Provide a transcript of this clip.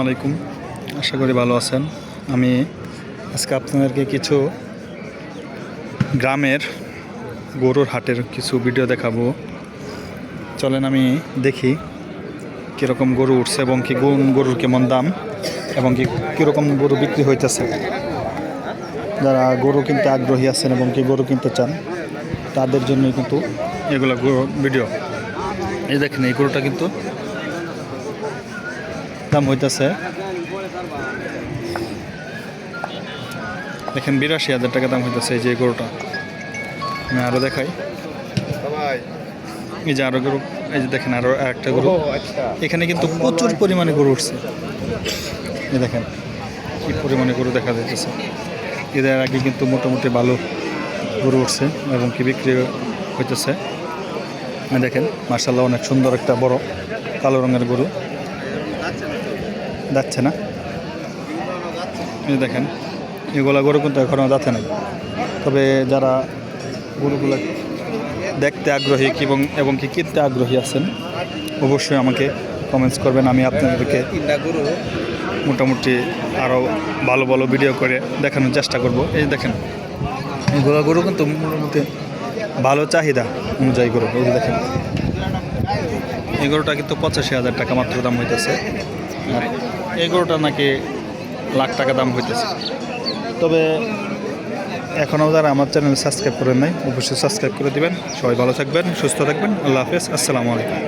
আলাইকুম, আশা করি ভালো আছেন। আমি আজকে আপনাদেরকে কিছু গ্রামের গরুর হাটের কিছু ভিডিও দেখাবো। চলেন আমি দেখি কীরকম গরু উঠছে এবং কি গরুর কেমন দাম এবং কি কীরকম গরু বিক্রি হইতেছে। যারা গরু কিনতে আগ্রহী আছেন এবং কি গরু কিনতে চান তাদের জন্যই কিন্তু এগুলো ভিডিও। এই দেখেন, এই গরুটা কিন্তু দাম হইতেছে, দেখেন ৮২,০০০ টাকা দাম হইতেছে। এই যে গরুটা আমি আরও দেখাই, এই যে আরও গরু, এই যে দেখেন আরও একটা গরু। এখানে কিন্তু প্রচুর পরিমাণে গরু উঠছে। এই দেখেন কী পরিমাণে গরু দেখা যাইতেছে। এদের আগে কিন্তু মোটামুটি ভালো গরু উঠছে এবং কি বিক্রি হইতেছে। দেখেন মার্শাল্লাহ, অনেক সুন্দর একটা বড় কালো রঙের গরু যাচ্ছে না। এই দেখেন এগুলা গরু কিন্তু এখনও যাচ্ছে নাই, তবে যারা গরুগুলো দেখতে আগ্রহী এবং কি কিনতে আগ্রহী আছেন অবশ্যই আমাকে কমেন্টস করবেন। আমি আপনাদেরকে মোটামুটি আরও ভালো ভালো ভিডিও করে দেখানোর চেষ্টা করব। এই দেখেন এগুলো গরু কিন্তু মোটামুটি ভালো চাহিদা অনুযায়ী গরু। এই দেখেন এই গরুটা কিন্তু ৮৫,০০০ টাকা মাত্র দাম হইতেছে। আর এই গরুটা নাকি লাখ টাকা দাম হইতেছে। তবে এখনও যারা আমার চ্যানেল সাবস্ক্রাইব করেন নাই অবশ্যই সাবস্ক্রাইব করে দিবেন। সবাই ভালো থাকবেন, সুস্থ থাকবেন। আল্লাহ হাফেজ, আসসালামু আলাইকুম।